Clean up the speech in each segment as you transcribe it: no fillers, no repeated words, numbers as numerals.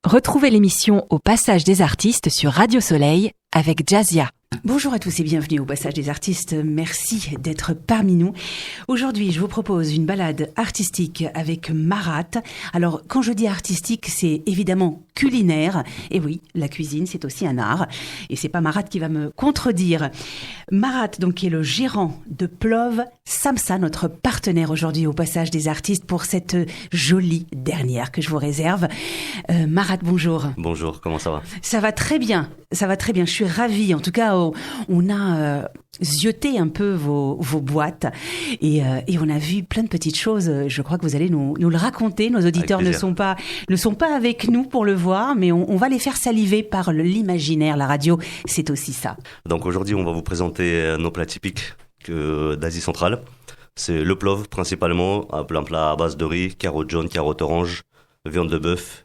Retrouvez l'émission Au Passage des Artistes sur Radio Soleil avec Jazzia. Bonjour à tous et bienvenue au Passage des Artistes. Merci d'être parmi nous. Aujourd'hui, je vous propose une balade artistique avec Marat. Alors, quand je dis artistique, c'est évidemment culinaire. Et oui, la cuisine, c'est aussi un art. Et c'est pas Marat qui va me contredire. Marat, donc, qui est le gérant de Plov Samsa, notre partenaire aujourd'hui au Passage des Artistes pour cette jolie dernière que je vous réserve. Marat, bonjour. Bonjour, comment ça va ? Ça va très bien. Ça va très bien. Je suis ravie. En tout cas, on a zioté un peu vos boîtes et on a vu plein de petites choses. Je crois que vous allez nous le raconter. Nos auditeurs ne sont pas avec nous pour le voir, mais on va les faire saliver par l'imaginaire. La radio, c'est aussi ça. Donc aujourd'hui, on va vous présenter nos plats typiques d'Asie centrale. C'est le plov principalement, un plat à base de riz, carottes jaunes, carottes oranges, viande de bœuf,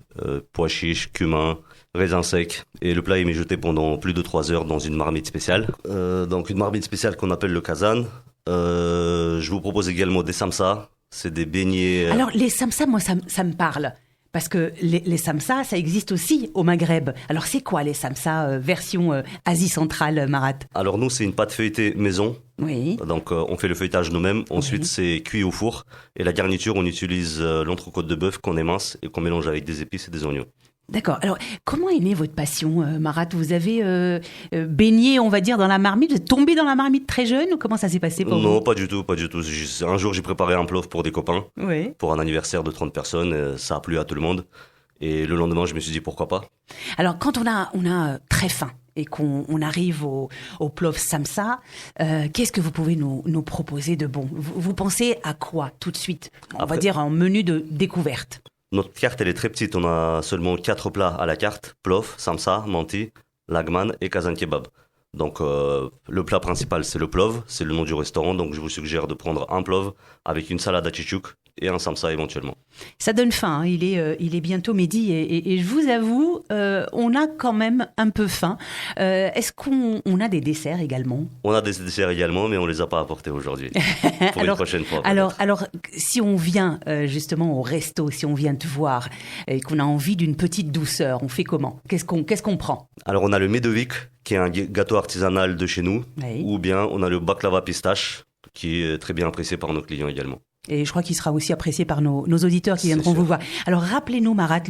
pois chiches, cumin, raisin sec, et le plat est mijoté pendant plus de 3 heures dans une marmite spéciale. Donc une marmite spéciale qu'on appelle le kazan. Je vous propose également des samsa, c'est des beignets... Alors les samsa, moi ça me parle, parce que les samsa, ça existe aussi au Maghreb. Alors c'est quoi les samsa version Asie centrale, Marat ? Alors nous, c'est une pâte feuilletée maison. Oui. Donc on fait le feuilletage nous-mêmes, ensuite c'est cuit au four, et la garniture, on utilise l'entrecôte de bœuf qu'on émince et qu'on mélange avec des épices et des oignons. D'accord. Alors, comment est née votre passion, Marat ? Vous avez baigné, on va dire, dans la marmite ? Vous êtes tombé dans la marmite très jeune ou comment ça s'est passé pour vous ? Non, pas du tout. Un jour, j'ai préparé un plov pour des copains, pour un anniversaire de 30 personnes. Ça a plu à tout le monde. Et le lendemain, je me suis dit, pourquoi pas ? Alors, quand on a très faim et qu'on arrive au plov samsa, qu'est-ce que vous pouvez nous proposer de bon ? Vous pensez à quoi tout de suite ? On va dire en menu de découverte. Notre carte, elle est très petite. On a seulement 4 plats à la carte. Plov, samsa, manti, lagman et kazan kebab. Donc, le plat principal, c'est le plov. C'est le nom du restaurant. Donc, je vous suggère de prendre un plov avec une salade à tchitchouk et un samsa éventuellement. Ça donne faim. Hein. Il est bientôt midi et je vous avoue, on a quand même un peu faim. Est-ce qu'on a des desserts également ? On a des desserts également, mais on les a pas apportés aujourd'hui. Pour une prochaine fois. Alors, si on vient justement au resto, si on vient te voir et qu'on a envie d'une petite douceur, on fait comment ? Qu'est-ce qu'on prend ? Alors, on a le medovik, qui est un gâteau artisanal de chez nous, ou bien on a le baklava pistache, qui est très bien apprécié par nos clients également. Et je crois qu'il sera aussi apprécié par nos auditeurs qui viendront vous voir. Alors, rappelez-nous, Marat,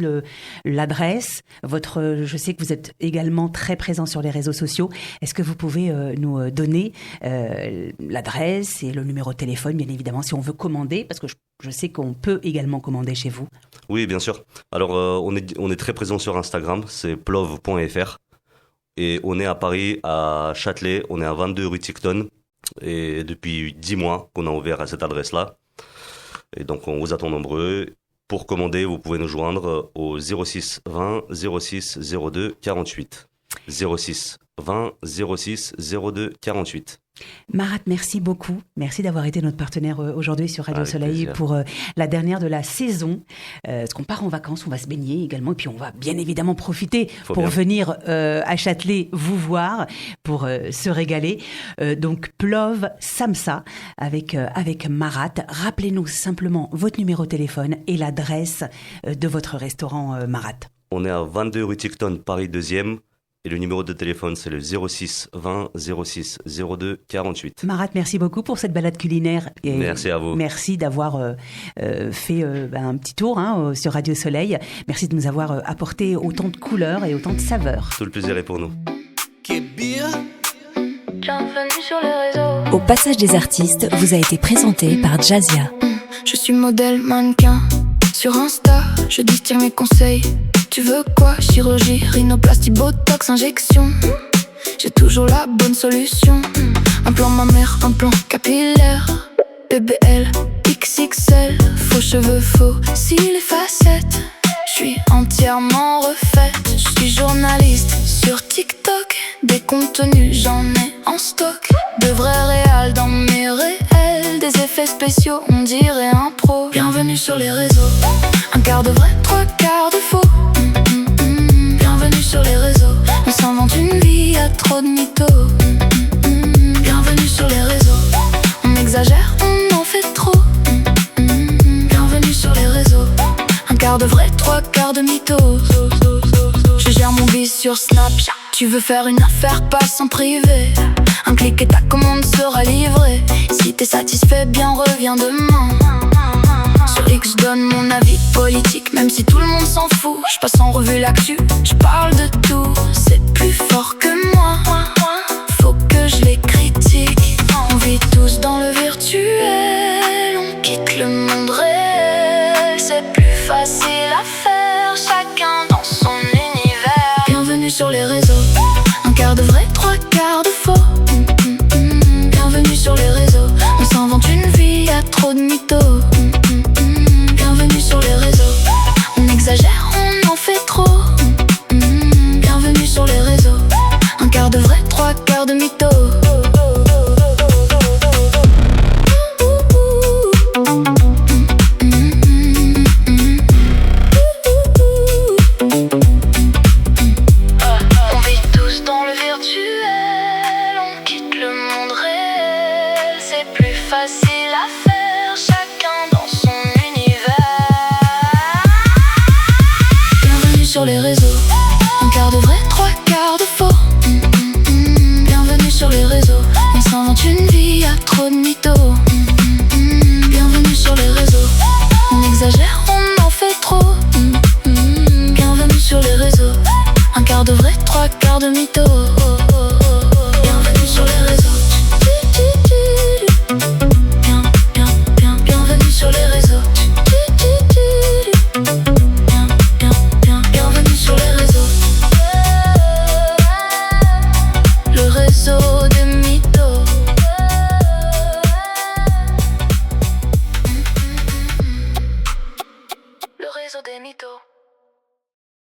l'adresse. Je sais que vous êtes également très présent sur les réseaux sociaux. Est-ce que vous pouvez nous donner l'adresse et le numéro de téléphone, bien évidemment, si on veut commander, parce que je sais qu'on peut également commander chez vous. Oui, bien sûr. Alors, on est très présent sur Instagram, c'est plov.fr. Et on est à Paris, à Châtelet, on est à 22 rue Ticton. Et depuis 10 mois qu'on a ouvert à cette adresse-là. Et donc, on vous attend nombreux. Pour commander, vous pouvez nous joindre au 06 20 06 02 48. 06 20 06 02 48. Marat, merci beaucoup. Merci d'avoir été notre partenaire aujourd'hui sur Radio Soleil plaisir. Pour la dernière de la saison. Parce qu'on part en vacances, on va se baigner également. Et puis, on va bien évidemment profiter venir à Châtelet vous voir, pour se régaler. Donc, Plov Samsa avec Marat. Rappelez-nous simplement votre numéro de téléphone et l'adresse de votre restaurant, Marat. On est à 22 rue Ticton, Paris 2e. Et le numéro de téléphone, c'est le 06 20 06 02 48. Marat, merci beaucoup pour cette balade culinaire. Et merci à vous. Merci d'avoir fait un petit tour sur Radio Soleil. Merci de nous avoir apporté autant de couleurs et autant de saveurs. Tout le plaisir est pour nous. Au Passage des Artistes vous a été présenté par Jazzia. Je suis modèle mannequin. Sur Insta, je distille mes conseils. Tu veux quoi ? Chirurgie, rhinoplastie, botox, injection. J'ai toujours la bonne solution. Un plan mammaire, un plan capillaire. BBL, XXL. Faux cheveux, faux cils et facettes. Je suis entièrement refaite. Je suis journaliste sur TikTok. Des contenus, j'en ai en stock. De vrais réals dans mes réels. Des effets spéciaux, on dirait un pro. Bienvenue sur les réseaux. Un quart de vrai, 3 quarts de faux. Bienvenue sur les réseaux. On s'invente une vie, y'a trop de mythos. Bienvenue sur les réseaux. On exagère, on en fait trop. Bienvenue sur les réseaux. Un quart de vrai, 3 quarts de mythos. sur Snapchat. Tu veux faire une affaire, passe en privé. Un clic et ta commande sera livrée. Si t'es satisfait, bien reviens demain. Sur X, je donne mon avis politique, même si tout le monde s'en fout. Je passe en revue l'actu, je parle de tout. C'est plus fort que moi, faut que je les critique. On vit tous dans le virtuel, on quitte le monde réel. C'est plus facile à faire, chacun dans son univers. Bienvenue sur les réseaux, un quart de vrai, trois quarts de faux. Bienvenue sur les réseaux, on s'invente une vie, y'a trop de mythos. Bienvenue sur les réseaux, on exagère, on en fait trop. Bienvenue sur les réseaux, un quart de vrai, trois quarts de mythos. On vit tous dans le virtuel, on quitte le monde réel. C'est plus facile à faire, chacun dans son univers. Bienvenue sur les réseaux, un quart de vrai, trois quarts de faux. Bienvenue sur les réseaux, on s'invente une vie, y'a trop de mythos. Bienvenue sur les réseaux, on exagère, on en fait trop. Bienvenue sur les réseaux, un quart de vrai, trois quarts de mythos.